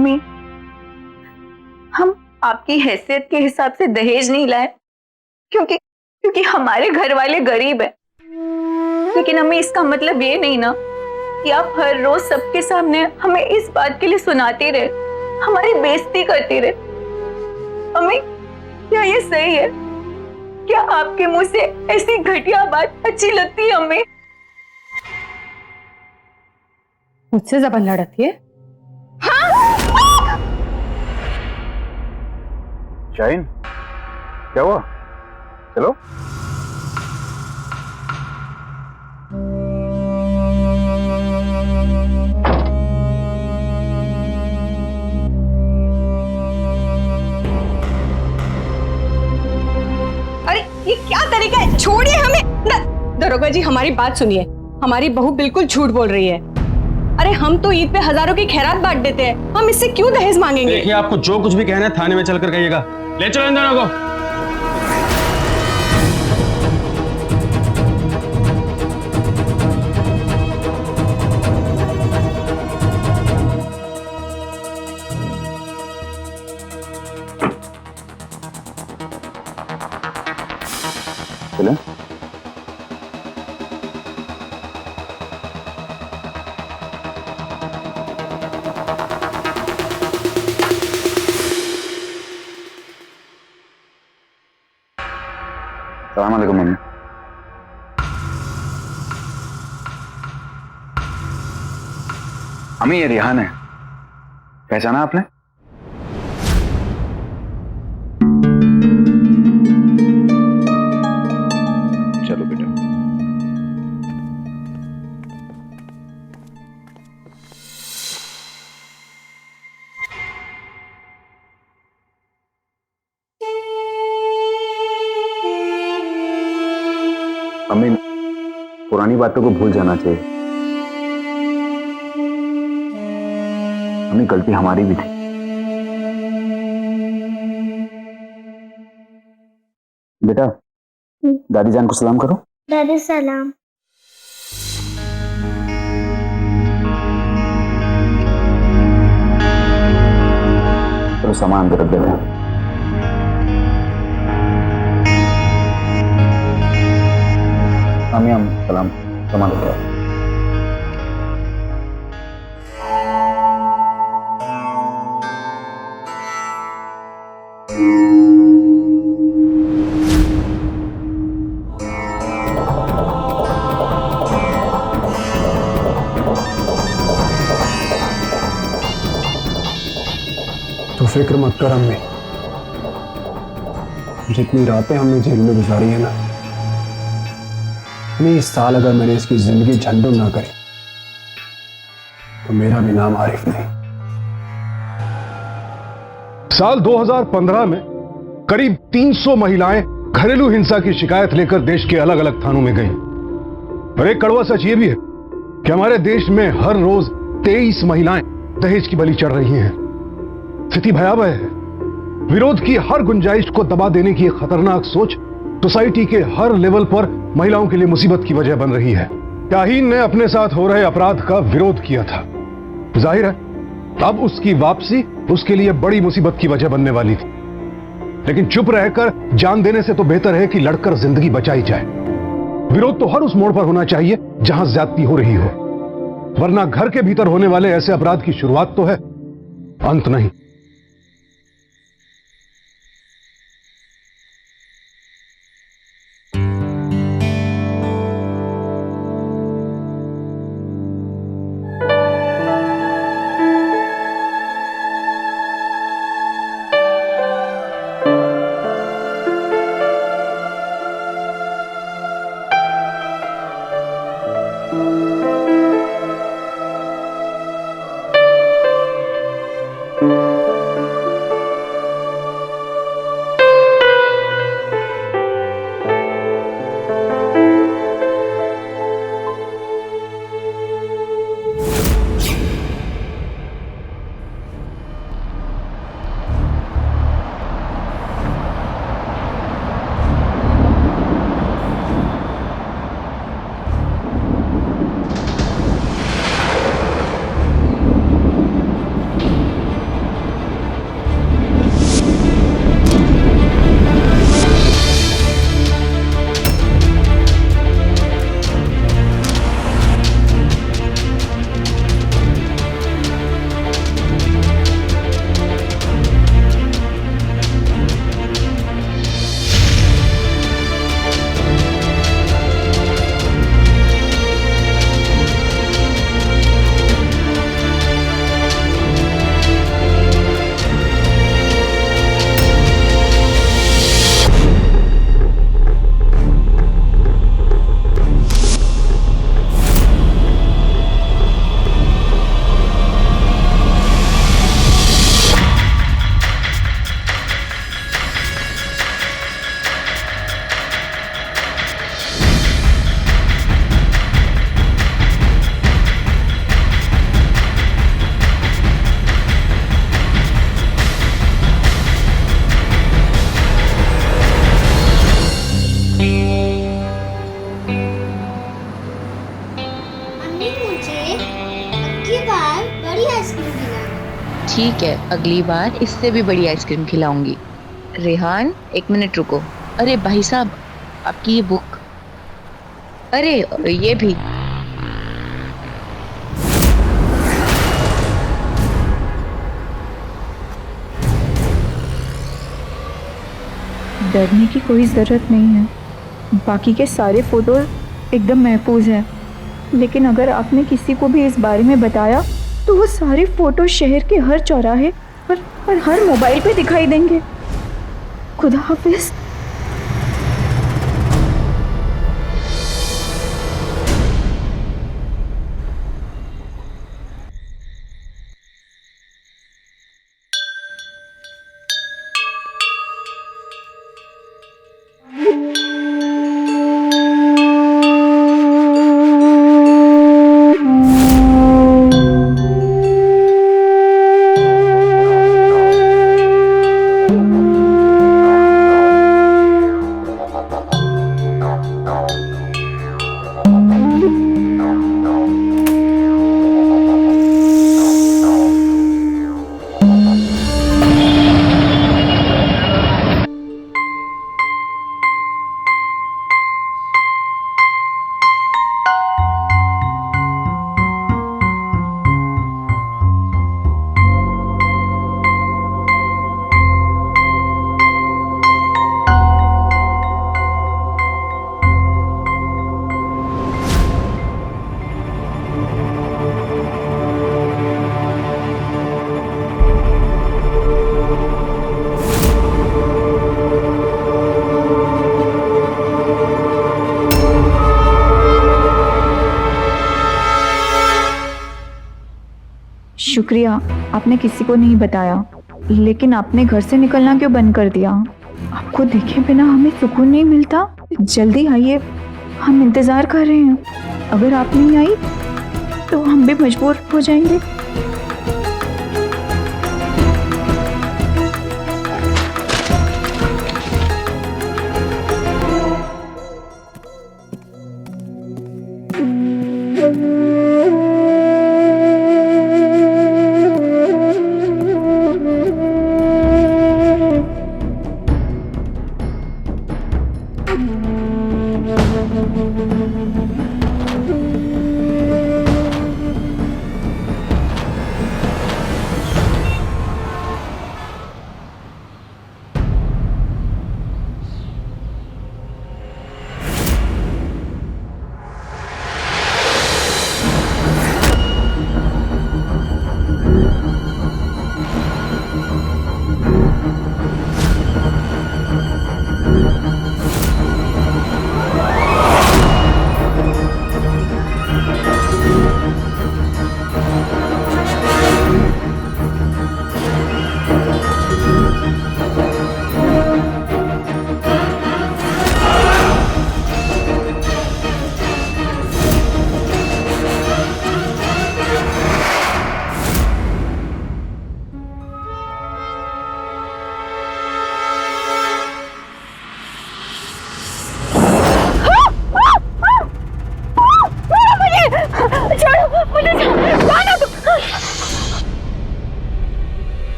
अम्मी, हम आपकी हैसियत के हिसाब से दहेज नहीं लाए, क्योंकि क्योंकि हमारे घर वाले गरीब हैं। लेकिन अम्मी, इसका मतलब ये नहीं ना कि आप हर रोज सबके सामने हमें इस बात के लिए सुनाती रहे, हमारी बेइज्जती करती रहे। अम्मी, क्या ये सही है? क्या आपके मुंह से ऐसी घटिया बात अच्छी लगती है अम्मी? मुझसे जबान लड़ती है? शाहीन, क्या हुआ? चलो। अरे ये क्या तरीका है? छोड़िए हमें। दरोगा जी, हमारी बात सुनिए। हमारी बहू बिल्कुल झूठ बोल रही है। अरे हम तो ईद पे हजारों की खैरात बांट देते हैं, हम इससे क्यों दहेज मांगेंगे? देखिए, आपको जो कुछ भी कहना है थाने में चलकर कहिएगा। ले चलो इन दोनों को। चलें? सलाम अलैकुम मम्मी। अम्मी, ये रिहान है, पहचाना आपने? चलो बेटा। मम्मी, पुरानी बातों को भूल जाना चाहिए। मम्मी, गलती हमारी भी थी। बेटा, दादी जान को सलाम करो। दादी सलाम। चलो सामान अंदर रख देते हैं। मम्मी, हम सामान रख दो। तो फिक्र मत कर अम्मी, जितनी रातें हमने जेल में गुजारी है ना, इस साल अगर मैंने इसकी जिंदगी झंडू ना करी तो मेरा भी नाम आरिफ नहीं। साल 2015 में करीब 300 महिलाएं घरेलू हिंसा की शिकायत लेकर देश के अलग अलग थानों में गईं। और एक कड़वा सच यह भी है कि हमारे देश में हर रोज 23 महिलाएं दहेज की बलि चढ़ रही हैं। स्थिति भयावह है। विरोध की हर गुंजाइश को दबा देने की एक खतरनाक सोच सोसाइटी के हर लेवल पर महिलाओं के लिए मुसीबत की वजह बन रही है। शाहीन ने अपने साथ हो रहे अपराध का विरोध किया था। जाहिर है अब उसकी वापसी उसके लिए बड़ी मुसीबत की वजह बनने वाली थी। लेकिन चुप रहकर जान देने से तो बेहतर है कि लड़कर जिंदगी बचाई जाए। विरोध तो हर उस मोड़ पर होना चाहिए जहां ज्यादती हो रही हो, वरना घर के भीतर होने वाले ऐसे अपराध की शुरुआत तो है, अंत नहीं। मम्मी मुझे अगली बार बड़ी आइसक्रीम खिलाना। ठीक है, अगली बार इससे भी बड़ी आइसक्रीम खिलाऊंगी। रेहान, 1 मिनट रुको। अरे भाई साहब, आपकी ये बुक। अरे ये भी। डरने की कोई ज़रूरत नहीं है। बाकी के सारे फोटो एकदम महफूज हैं। लेकिन अगर आपने किसी को भी इस बारे में बताया तो वो सारे फोटो शहर के हर चौराहे और हर मोबाइल पे दिखाई देंगे। खुदा हाफिज। शुक्रिया, आपने किसी को नहीं बताया। लेकिन आपने घर से निकलना क्यों बंद कर दिया? आपको देखे बिना हमें सुकून नहीं मिलता। जल्दी आइए, हम इंतज़ार कर रहे हैं। अगर आप नहीं आई तो हम भी मजबूर हो जाएंगे।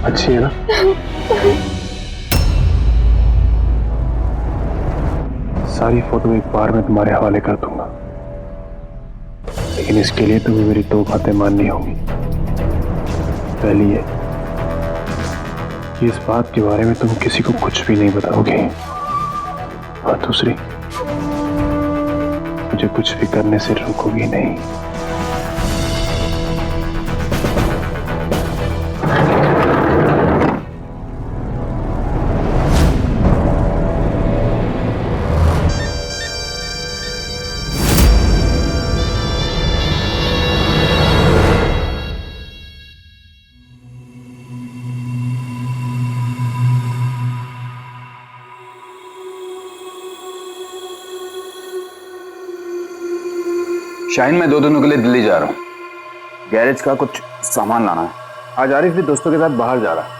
अच्छी है ना? सारी फोटो एक बार में तुम्हारे हवाले कर दूंगा, लेकिन इसके लिए तुम्हें मेरी 2 बातें माननी होंगी। पहली है कि इस बात के बारे में तुम किसी को कुछ भी नहीं बताओगे, और दूसरी, मुझे कुछ भी करने से रोकोगी नहीं। शाहीन, मैं 2 दिनों के लिए दिल्ली जा रहा हूँ। गैरेज का कुछ सामान लाना है। आज आरिफ भी दोस्तों के साथ बाहर जा रहा है।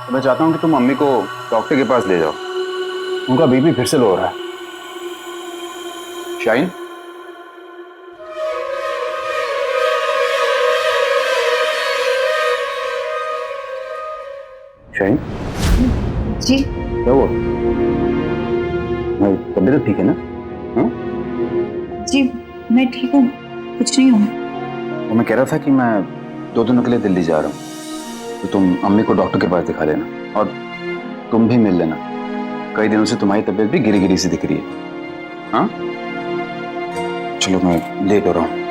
तो मैं चाहता हूँ कि तुम मम्मी को डॉक्टर के पास ले जाओ। उनका बीपी फिर से लो हो रहा है। शाइन, शाइन, जी क्या हुआ? मैं तबीयत तो ठीक है ना? हाँ? जी मैं ठीक हूँ, कुछ नहीं हुआ। वो मैं कह रहा था कि मैं 2 दिनों के लिए दिल्ली जा रहा हूँ, तो तुम अम्मी को डॉक्टर के पास दिखा लेना और तुम भी मिल लेना। कई दिनों से तुम्हारी तबीयत भी गिरी गिरी सी दिख रही है। हाँ, चलो मैं लेट हो रहा हूँ।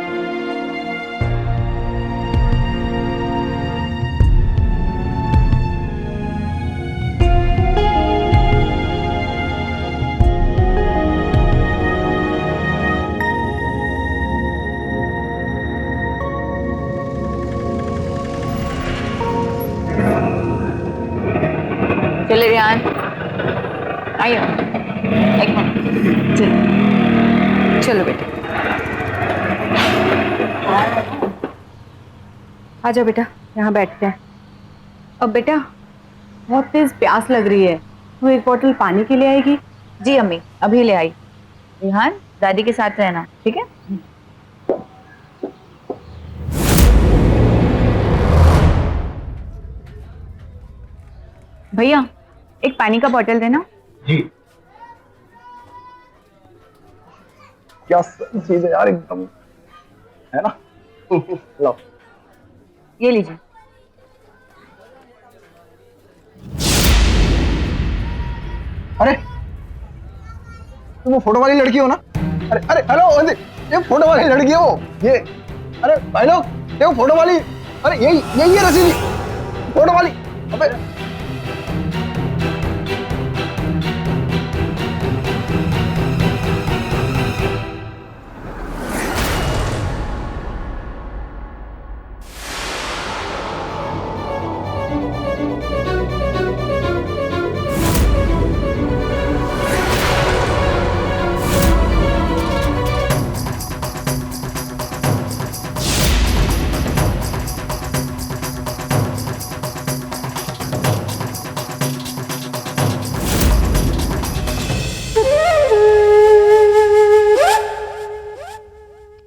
चले रेहान, आइए, एक मिनट, चलो चलो बेटा, आ जाओ बेटा, यहाँ बैठते हैं। अब बेटा बहुत तेज प्यास लग रही है, तो एक बोतल पानी के लिए आएगी? जी अम्मी अभी ले आई। रेहान दादी के साथ रहना, ठीक है? भैया एक पानी का बोतल देना। जी। क्या सही चीज है यार, एकदम, है ना? लो। ये लीजिए। अरे तुम वो फोटो वाली लड़की हो ना? अरे अरे हेलो, ये फोटो वाली लड़की हो ये? अरे भाई लोग, ये वो फोटो वाली, अरे यही यही है रसीदी, फोटो वाली। अबे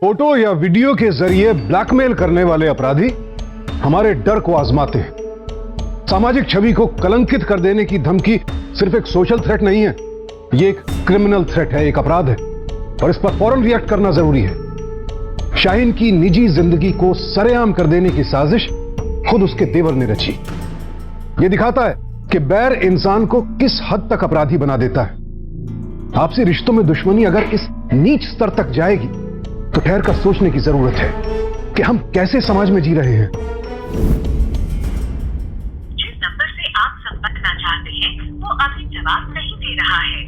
फोटो या वीडियो के जरिए ब्लैकमेल करने वाले अपराधी हमारे डर को आजमाते हैं। सामाजिक छवि को कलंकित कर देने की धमकी सिर्फ एक सोशल थ्रेट नहीं है, ये एक क्रिमिनल थ्रेट है, एक अपराध है और इस पर फौरन रिएक्ट करना जरूरी है। शाहीन की निजी जिंदगी को सरेआम कर देने की साजिश खुद उसके देवर ने रची। यह दिखाता है कि बैर इंसान को किस हद तक अपराधी बना देता है। आपसी रिश्तों में दुश्मनी अगर इस नीच स्तर तक जाएगी तो ठहर कर सोचने की जरूरत है कि हम कैसे समाज में जी रहे हैं। जिस नंबर से आप संपर्क करना चाहते हैं वो अभी जवाब नहीं दे रहा है।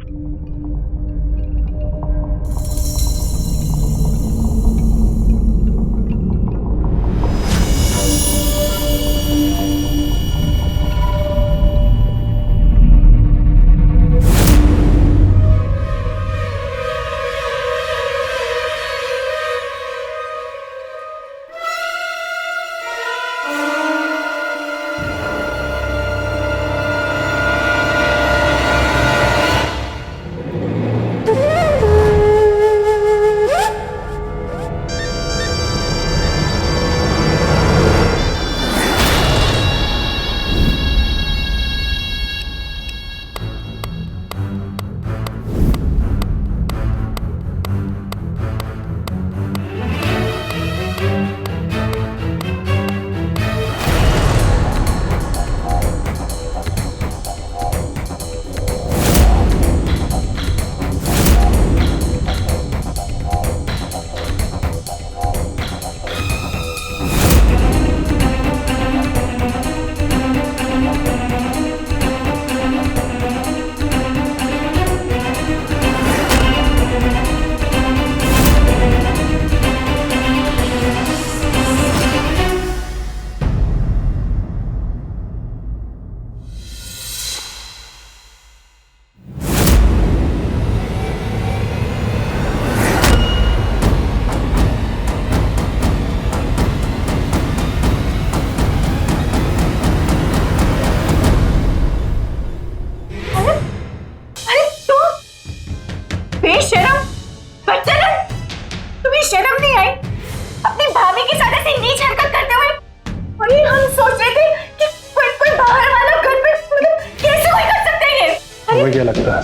तुम्हें क्या लगता है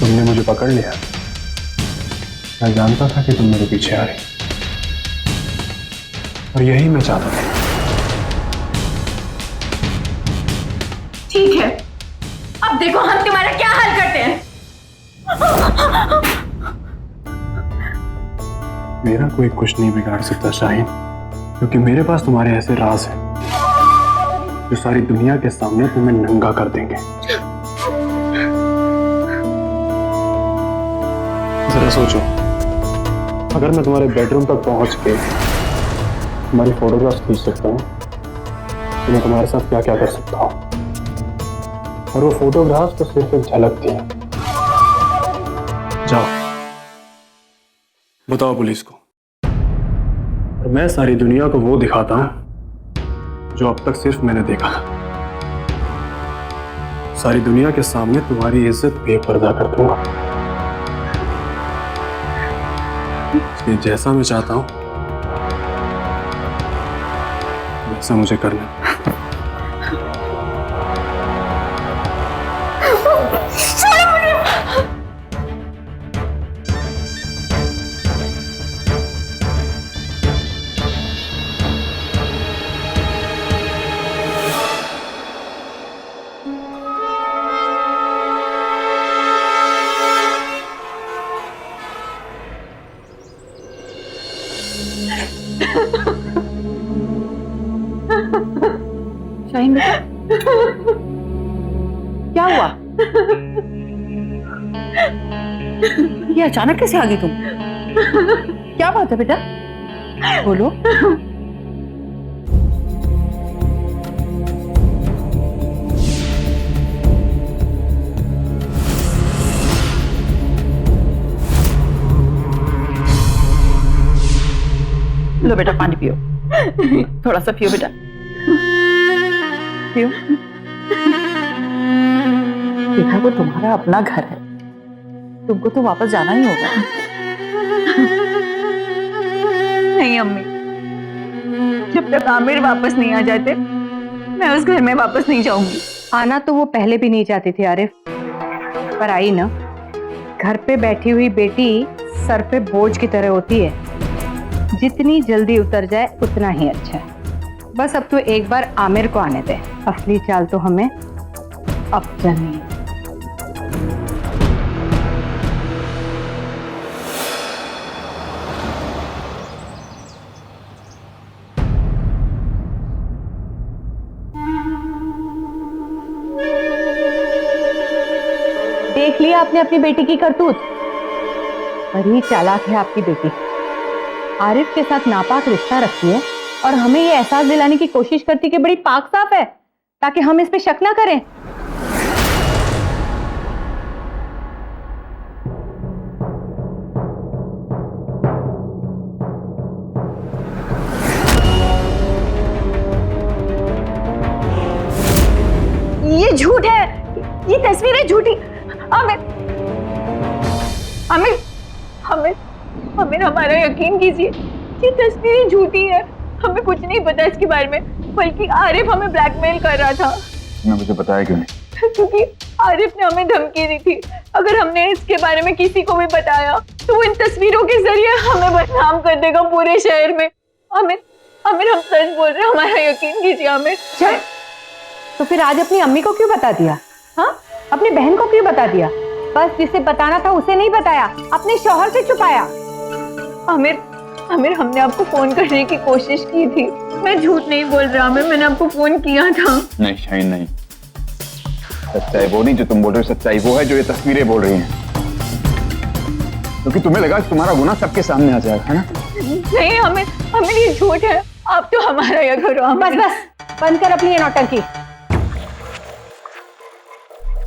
तुमने मुझे पकड़ लिया? मैं जानता था कि तुम मेरे पीछे आ रही और यही मैं चाहता था। ठीक है, अब देखो हम तुम्हारा क्या हाल करते हैं। मेरा कोई कुछ नहीं बिगाड़ सकता शाहीन, क्योंकि मेरे पास तुम्हारे ऐसे राज हैं जो सारी दुनिया के सामने तुम्हें नंगा कर देंगे। जरा सोचो, अगर मैं तुम्हारे बेडरूम तक पहुंच के तुम्हारी फोटोग्राफ्स खींच सकता हूँ तो मैं तुम्हारे साथ क्या क्या कर सकता हूँ। और वो फोटोग्राफ्स तो सिर्फ एक झलक थी। जाओ बताओ पुलिस को, और मैं सारी दुनिया को वो दिखाता हूं जो अब तक सिर्फ मैंने देखा था। सारी दुनिया के सामने तुम्हारी इज्जत बेपर्दा कर दूंगा। इसलिए जैसा मैं चाहता हूं वैसा मुझे करना। शाहीन बेटा, क्या हुआ? ये अचानक कैसे आ गई तुम? क्या बात है बेटा, बोलो। लो बेटा पानी पियो, थोड़ा सा पियो बेटा, पियो। देखा वो तुम्हारा अपना घर है, तुमको तो वापस जाना ही होगा। नहीं अम्मी, जब तक आमिर वापस नहीं आ जाते मैं उस घर में वापस नहीं जाऊंगी। आना तो वो पहले भी नहीं चाहती थी आरिफ, पर आई ना। घर पे बैठी हुई बेटी सर पे बोझ की तरह होती है, जितनी जल्दी उतर जाए उतना ही अच्छा है। बस अब तो एक बार आमिर को आने दे, असली चाल तो हमें अब चलनी है। देख लिया आपने अपनी बेटी की करतूत, बड़ी चालाक है आपकी बेटी। आरिफ के साथ नापाक रिश्ता रखती है और हमें ये एहसास दिलाने की कोशिश करती कि बड़ी पाक साफ है, ताकि हम इस पे शक ना करें। ये झूठ है, ये तस्वीरें झूठी। आमिर, आमिर, आमिर, आमिर हमारा यकीन कीजिए, ये तस्वीरें झूठी है। हमें कुछ नहीं पता इसके बारे में, बल्कि आरिफ हमें ब्लैकमेल कर रहा था। मुझे बताया क्यों नहीं? क्योंकि आरिफ ने हमें धमकी दी थी, अगर हमने इसके बारे में किसी को भी बताया तो वो इन तस्वीरों के जरिए हमें बदनाम कर देगा पूरे शहर में। आमिर, आमिर हम सच बोल रहे हैं, हमारा यकीन कीजिए आमिर। तो फिर आज अपनी अम्मी को क्यों बता दिया? हाँ, अपनी बहन को क्यों बता दिया? बस जिसे बताना था उसे नहीं बताया, अपने शौहर से छुपाया। आमिर, आमिर हमने आपको फोन करने की कोशिश की थी, मैं झूठ नहीं बोल रहा आमिर, मैंने आपको फोन किया था। नहीं शाहीन नहीं, सच्चाई वो नहीं जो तुम बोल रहे हो, सच्चाई वो है जो ये तस्वीरें बोल रही हैं। क्योंकि तुम्हें लगा कि तुम्हारा गुनाह सबके सामने आ जाएगा, है ना? नहीं आमिर, आमिर ये झूठ है, आप तो हमारा यह करो। बस बस बंद कर अपनी ये नौटंकी।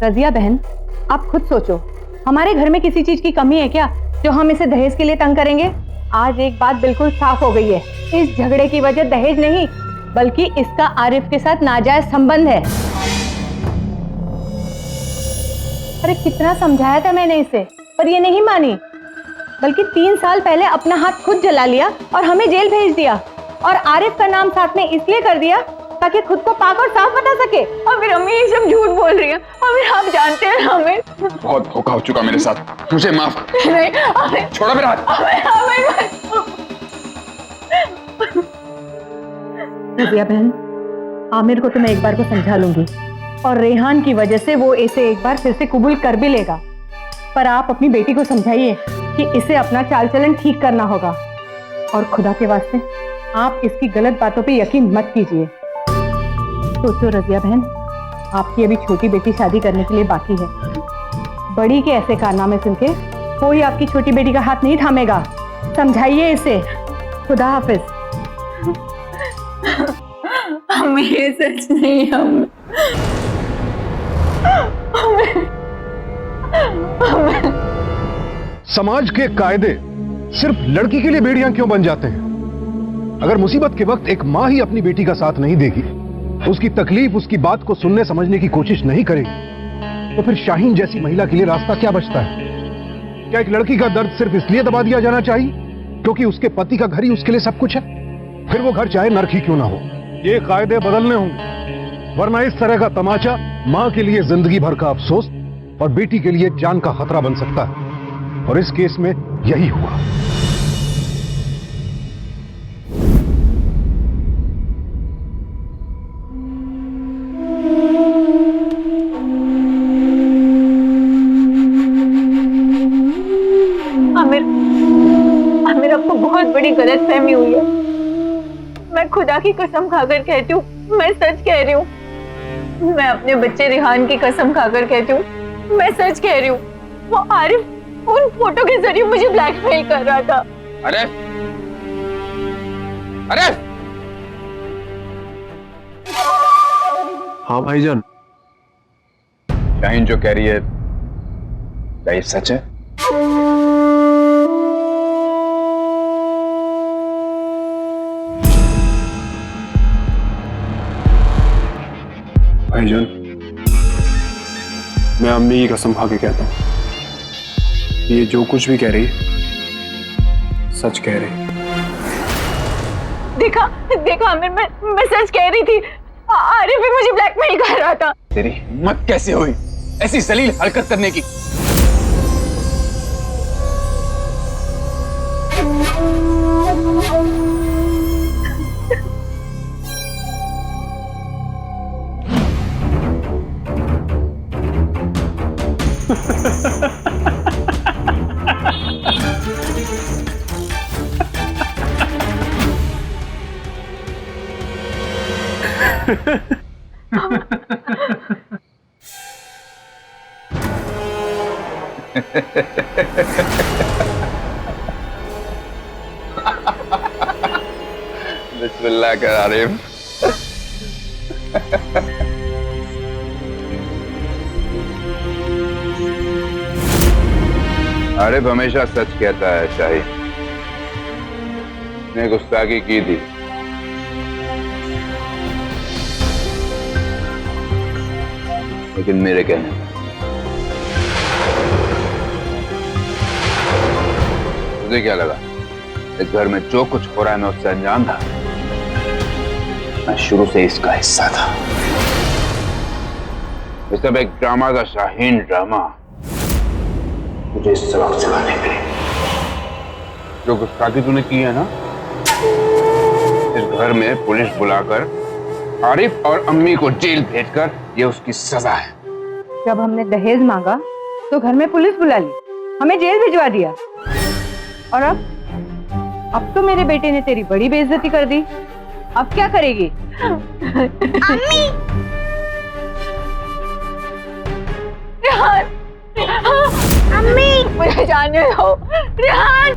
रजिया बहन, आप खुद सोचो, हमारे घर में किसी चीज की कमी है क्या जो हम इसे दहेज के लिए तंग करेंगे? आज एक बात बिल्कुल साफ हो गई है, इस झगड़े की वजह दहेज नहीं, बल्कि इसका आरिफ के साथ नाजायज संबंध है। अरे कितना समझाया था मैंने इसे, पर ये नहीं मानी, बल्कि 3 साल पहले अपना हाथ खुद जला लिया और हमें जेल भेज दिया, और आरिफ का नाम साथ में इसलिए कर दिया ताकि खुद को पाक और साफ बता सके। और फिर अम्मी ये सब झूठ बोल रही है, आमिर आप जानते हैं आमिर। बहुत धोखा हो चुका मेरे साथ, मुझे माफ कर। नहीं आमिर, छोड़ो मेरा हाथ। आमिर, आमिर रजिया बहन, आमिर को तो मैं एक बार को समझा लूंगी और रेहान की वजह से वो इसे एक बार फिर से कबूल कर भी लेगा, पर आप अपनी बेटी को समझाइए कि इसे अपना चाल चलन ठीक करना होगा और खुदा के वास्ते आप इसकी गलत बातों पे यकीन मत कीजिए। सोचो रजिया बहन, आपकी अभी छोटी बेटी शादी करने के लिए बाकी है। बड़ी के ऐसे कारनामे सुन के कोई आपकी छोटी बेटी का हाथ नहीं थामेगा। समझाइए इसे। खुदा हाफिज। हमें ये सच नहीं है समाज के कायदे सिर्फ लड़की के लिए बेड़ियां क्यों बन जाते हैं? अगर मुसीबत के वक्त एक मां ही अपनी बेटी का साथ नहीं देगी, उसकी तकलीफ, उसकी बात को सुनने समझने की कोशिश नहीं करेगी, तो फिर शाहीन जैसी महिला के लिए रास्ता क्या बचता है? क्या एक लड़की का दर्द सिर्फ इसलिए दबा दिया जाना चाहिए क्योंकि उसके पति का घर ही उसके लिए सब कुछ है? फिर वो घर चाहे नर्क ही क्यों ना हो। ये कायदे बदलने होंगे, वरना इस तरह का तमाचा मां के लिए जिंदगी भर का अफसोस और बेटी के लिए जान का खतरा बन सकता है। और इस केस में यही हुआ। आमिर, आमिर आपको बहुत बड़ी गलतफहमी हुई है। मैं खुदा की कसम खाकर कहती हूँ, मैं सच कह रही हूँ। मैं अपने बच्चे रिहान की कसम खाकर कहती हूँ, मैं सच कह रही हूँ। वो आरिफ उन फोटो के जरिए मुझे ब्लैकमेल कर रहा था। अरे अरे हाँ भाईजान, शाहीन जो कह रही है क्या ये सच है? भाईजान, मैं अम्मी की कसम खा के कहता हूँ, ये जो कुछ भी कह रही है सच कह रही है। देखा देखा आमिर, मैं सच कह रही थी। आरिफ भी मुझे ब्लैकमेल कर रहा था। तेरी हिम्मत कैसे हुई ऐसी जलील हरकत करने की? बिस्मिल्लाह कर आरिफ। आरिफ हमेशा सच कहता है शाही। ने गुस्ताखी की थी, लेकिन मेरे कहने पर। तुझे क्या लगा इस घर में जो कुछ हो रहा है मैं उससे अनजान था? मैं शुरू से इसका हिस्सा था। ये सब एक ड्रामा था, शाहीन ड्रामा। मुझे सबक सिखाने के लिए जो गुस्ताखी तूने की है ना, इस घर में पुलिस बुलाकर आरिफ और अम्मी को जेल भेजकर ये उसकी सजा है। जब हमने दहेज मांगा तो घर में पुलिस बुला ली, हमें जेल भिजवा दिया, और अब तो मेरे बेटे ने तेरी बड़ी बेइज्जती कर दी। अब क्या करेगी? अम्मी, रिहान, अम्मी, मुझे जाने दो। रिहान,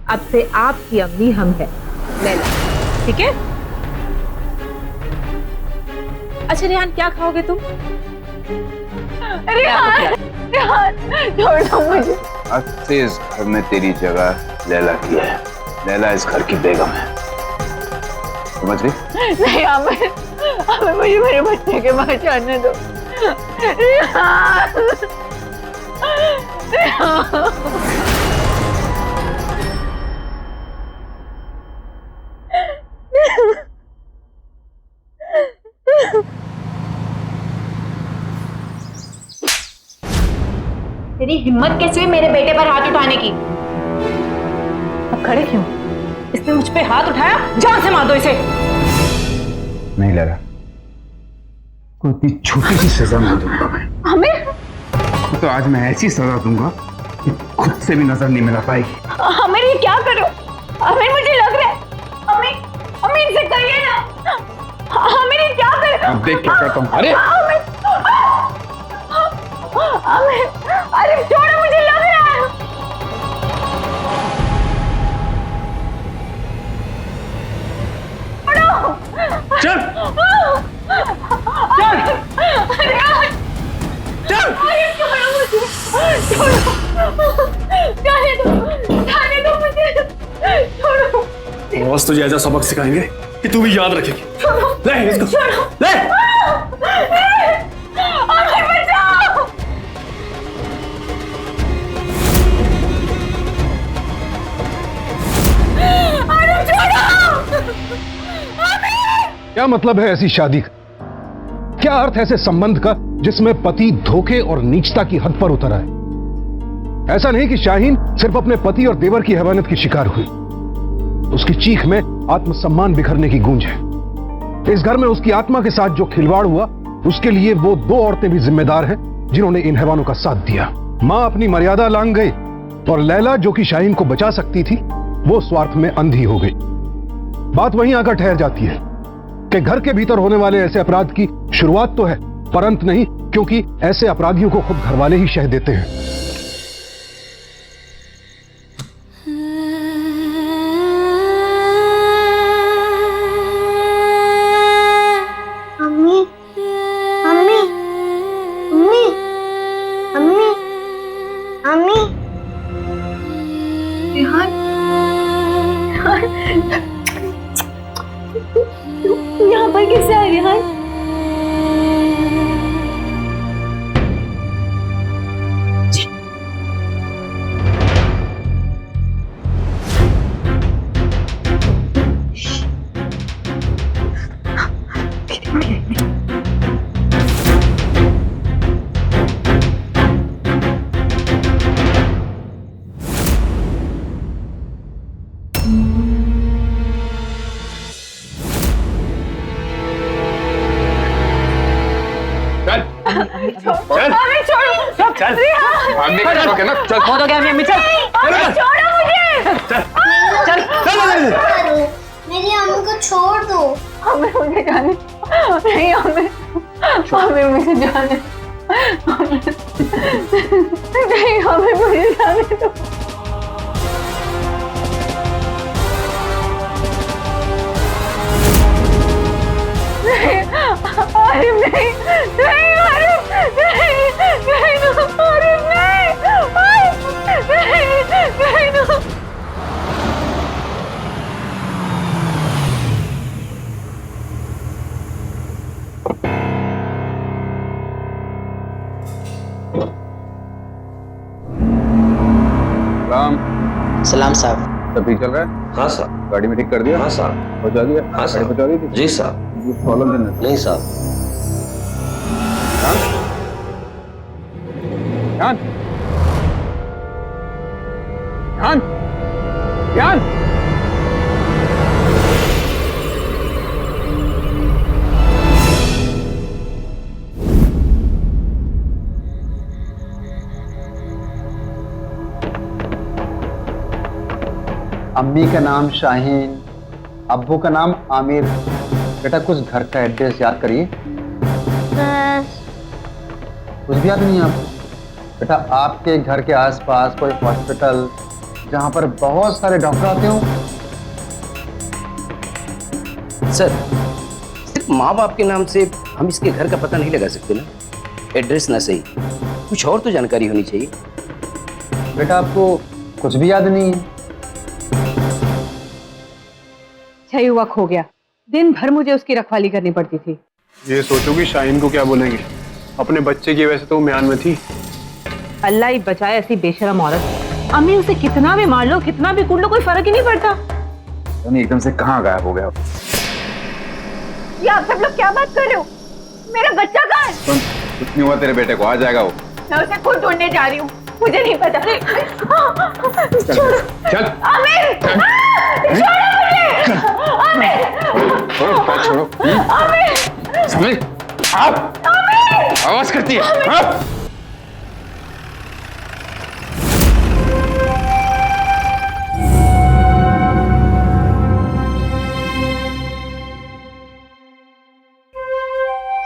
अब से आपकी अम्मी हम है लैला, ठीक है? अच्छा रेहान, क्या खाओगे तुम? रिहान, रिहान, छोड़ दो मुझे। आज से इस घर में तेरी जगह लैला की है। लैला इस घर की बेगम है, समझ गई? नहीं आमिर, आमिर मुझे मेरे बच्चे के पास जाने दो। रिहान, रिहान। तेरी हिम्मत कैसे हुई मेरे बेटे पर हाथ उठाने की? अब खड़े क्यों? इसने मुझ पे हाथ उठाया, जान से मार दो इसे। नहीं लगा, कोई इतनी छोटी सी सजा नहीं दूंगा मैं। आमिर, तो आज मैं ऐसी सजा दूंगा कि खुद से भी नजर नहीं मिला पाएगी। आमिर ये क्या करो? आमिर मुझे लग रहा है, आमिर आमिर इनसे कहिए ना। आमिर ये क्या कर? अब देख क्या करता हूँ। अरे आमिर, आमिर, अरे छोड़ो, मुझे लग रहा है। चल चल चल, अरे छोड़ो मुझे, छोड़ो, जाने दो मुझे, छोड़ो। बॉस तुझे ऐसा सबक सिखाएंगे कि तू भी याद रखेगी। ले इसको, ले। आमिर बचाओ। अरे छोड़ो। क्या मतलब है ऐसी शादी का? क्या अर्थ है ऐसे संबंध का जिसमें पति धोखे और नीचता की हद पर उतर आए? ऐसा नहीं कि शाहीन सिर्फ अपने पति और देवर की हैवानियत की शिकार हुई, उसकी चीख में आत्मसम्मान बिखरने की गूंज है। इस घर में उसकी आत्मा के साथ जो खिलवाड़ हुआ, उसके लिए वो दो औरतें भी जिम्मेदार हैं जिन्होंने इन हैवानों का साथ दिया। मां अपनी मर्यादा लांघ गई और लैला जो कि शाहीन को बचा सकती थी, वो स्वार्थ में अंधी हो गई। बात वहीं आकर ठहर जाती है कि घर के भीतर होने वाले ऐसे अपराध की शुरुआत तो है, पर अंत नहीं, क्योंकि ऐसे अपराधियों को खुद घरवाले ही शह देते हैं। अम्मी, अम्मी, अम्मी, अम्मी, अम्मी। रिहान, यहाँ पर कैसे आ रिहान? चल आमिर छोड़ो, चल रिहान, भागने का शौक है ना? चल बहुत हो गया अम्मी, चल। आमिर छोड़ो मुझे। चल करो, मेरी अम्मी को छोड़ दो। आमिर मुझे जाने, नहीं आमिर, आमिर मुझे जाने, आमिर, नहीं आमिर मुझे जाने दो। आरिफ नहीं, नहीं आरिफ, नहीं, नहीं, आरिफ नहीं, नहीं, नहीं। राम, सलाम साहब। सब ठीक चल रहा है? हाँ साहब। गाड़ी में ठीक कर दिया? हाँ साहब। पहुंचा दिया? हाँ साहब। गाड़ी पहुंचा दी थी? जी साहब। कुछ प्रॉब्लम तो नहीं? नहीं साहब। ध्यान, ध्यान, ध्यान। अम्मी का नाम शाहीन, अब्बू का नाम आमिर। बेटा कुछ घर का एड्रेस याद करिए। कुछ भी याद नहीं है आपको? बेटा आपके घर के आसपास कोई हॉस्पिटल जहां पर बहुत सारे डॉक्टर आते हो? सर, सिर्फ माँ बाप के नाम से हम इसके घर का पता नहीं लगा सकते ना। एड्रेस ना सही, कुछ और तो जानकारी होनी चाहिए। बेटा आपको कुछ भी याद नहीं है? छह हुआ खो गया, दिन भर मुझे उसकी रखवाली करनी पड़ती थी। ये सोचो कि शाहीन को क्या बोलेंगे, अपने बच्चे की वजह से तो म्यान में थी। अल्लाह ही बचाए ऐसी बेशरम औरत। अम्मी उसे कितना भी मार लो, कितना भी कूट लो, कोई फर्क ही नहीं पड़ता। एकदम से कहाँ गायब हो गया? ये आप सब लोग क्या बात कर रहे हो? मेरा बच्चा कहाँ है? कुछ नहीं हुआ तेरे बेटे को, आ जाएगा वो। मैं उसे खुद ढूंढने जा रही हूँ। मुझे नहीं पता। छोड़ो। चल आमिर, छोड़ो मुझे। आमिर, छोड़ो। आमिर, समझ आप आवाज करती है। हाँ?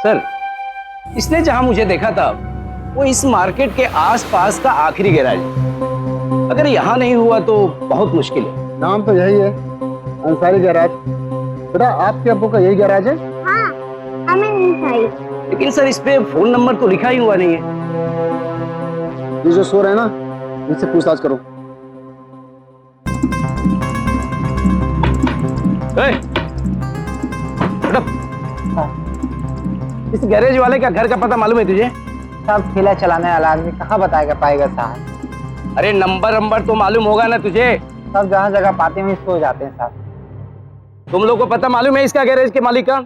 सर, इसने जहां मुझे देखा था वो इस मार्केट के आसपास का आखिरी गैराज है। अगर यहाँ नहीं हुआ तो बहुत मुश्किल है। नाम तो यही है, अंसारी गैराज। बेटा आपके अब्बू का यही गैराज है? हाँ, हमें नहीं चाहिए। लेकिन सर इस पे फोन नंबर तो लिखा ही हुआ नहीं है। ये जो सो रहे हैं ना, इनसे पूछताछ करो। इस गैरेज वाले का घर का पता मालूम है तुझे? साहब ठेला चलाने वाला आदमी कहाँ बताएगा पाएगा साहब? अरे नंबर तो मालूम होगा ना तुझे। सब जहाँ जगह पाते हैं सो जाते हैं साहब। तुम लोग को पता मालूम है इसका गैरेज के मालिक का?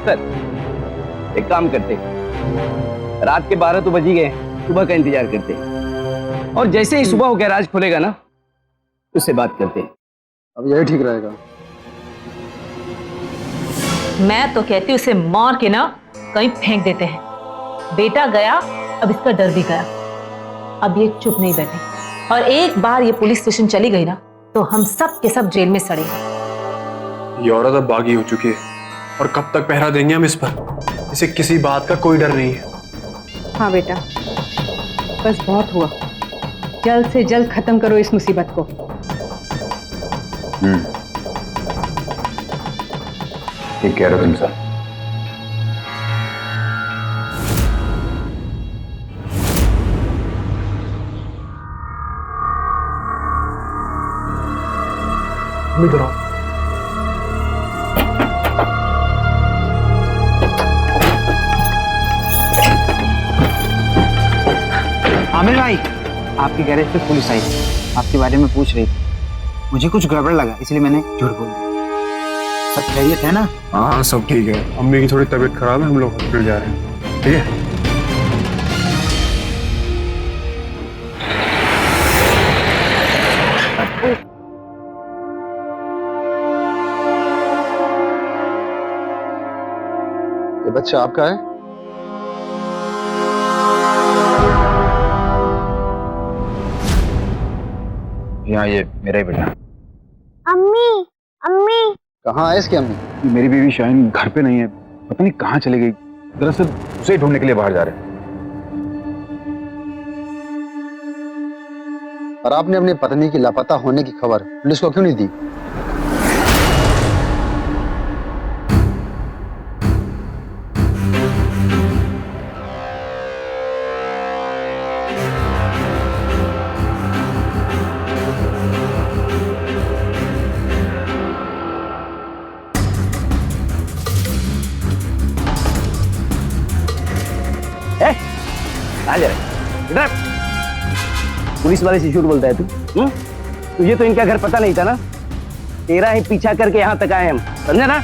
सर एक काम करते, रात के 12 तो बज ही गए, सुबह का इंतजार करते और जैसे ही सुबह वो गैराज खुलेगा ना उससे बात करते हैं। अब यही ठीक रहेगा। मैं तो कहती हूँ उसे मार के ना कहीं फेंक देते हैं। बेटा गया, अब इसका डर भी गया। अब ये चुप नहीं बैठे और एक बार ये पुलिस स्टेशन चली गई ना तो हम सब के सब जेल में सड़ेंगे। ये औरत अब बागी हो चुकी है और कब तक पहरा देंगे हम इस पर? इसे किसी बात का कोई डर नहीं है। हाँ बेटा, बस बहुत हुआ। जल्द से जल्द खत्म करो इस मुसीबत को। ठीक कह रहे हो तुम सर। इधर आओ। आमिर भाई, आपके गैरेज पे पुलिस आई थी, आपके बारे में पूछ रही थी। मुझे कुछ गड़बड़ लगा इसलिए मैंने झूठ बोल दिया। सब खैरियत है ना? हाँ सब ठीक है। अम्मी की थोड़ी तबीयत खराब है, हम लोग हॉस्पिटल जा रहे हैं। ठीक है। ये बच्चा आपका है? हाँ ये मेरा ही बेटा। अम्मी, अम्मी। कहाँ है इसकी अम्मी? मेरी बीवी शाहीन घर पे नहीं है, पता नहीं कहाँ चली गई। दरअसल उसे ही ढूंढने के लिए बाहर जा रहे हैं। और आपने अपनी पत्नी की लापता होने की खबर पुलिस को क्यों नहीं दी? कहाँ जा रहे? इधर पुलिस वाले से झूठ बोलता है तू? तुझे तो इनका घर पता नहीं था ना, तेरा ही पीछा करके यहाँ तक आए हम, समझा ना?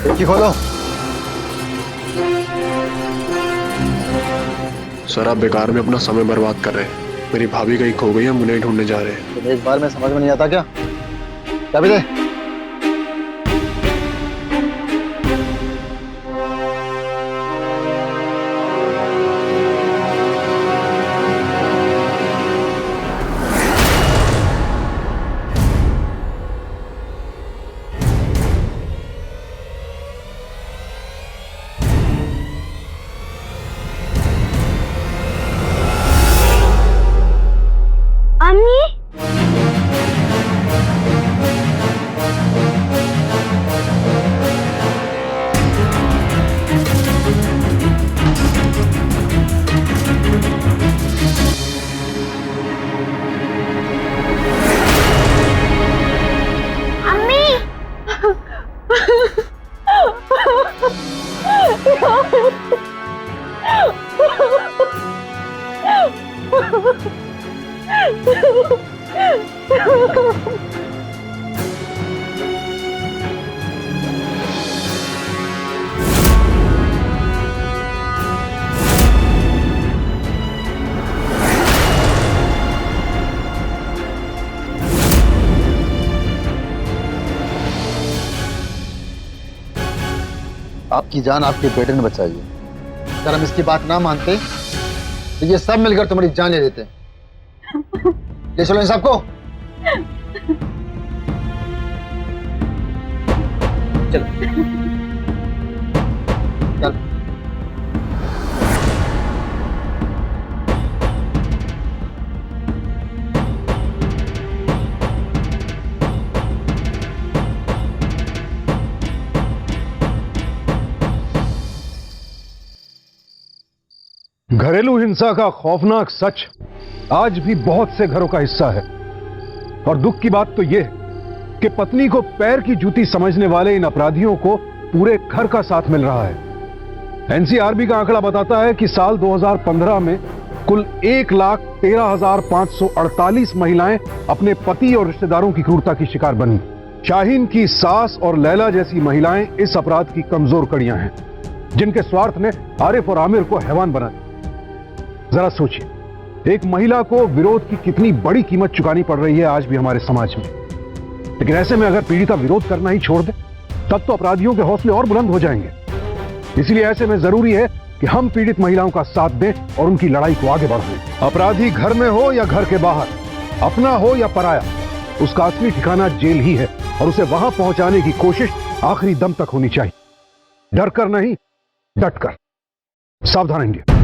खिड़की खोलो। सर आप बेकार में अपना समय बर्बाद कर रहे हैं। मेरी भाभी कहीं खो गई, हम उन्हें ढूंढने जा रहे हैं। तो एक बार में समझ में नहीं आता क्या? चाबी दे। आपकी जान आपके बेटे ने बचाई है। अगर हम इसकी बात ना मानते तो ये सब मिलकर तुम्हारी जान ले लेते। ले चलो इन सबको। चल चल। घरेलू हिंसा का खौफनाक सच आज भी बहुत से घरों का हिस्सा है। और दुख की बात तो यह कि पत्नी को पैर की जूती समझने वाले इन अपराधियों को पूरे घर का साथ मिल रहा है। एनसीआरबी का आंकड़ा बताता है कि साल 2015 में कुल 1,13,548 महिलाएं अपने पति और रिश्तेदारों की क्रूरता की शिकार बनी। शाहीन की सास और लैला जैसी महिलाएं इस अपराध की कमजोर कड़ियां हैं, जिनके स्वार्थ ने आरिफ और आमिर को हैवान बना दिया। जरा सोचिए, एक महिला को विरोध की कितनी बड़ी कीमत चुकानी पड़ रही है आज भी हमारे समाज में। लेकिन ऐसे में अगर पीड़िता विरोध करना ही छोड़ दे तब तो अपराधियों के हौसले और बुलंद हो जाएंगे। इसलिए ऐसे में जरूरी है कि हम पीड़ित महिलाओं का साथ दें और उनकी लड़ाई को आगे बढ़ाएं। अपराधी घर में हो या घर के बाहर, अपना हो या पराया, उसका असली ठिकाना जेल ही है और उसे वहां पहुंचाने की कोशिश आखिरी दम तक होनी चाहिए। डर कर नहीं, डट कर। सावधान इंडिया।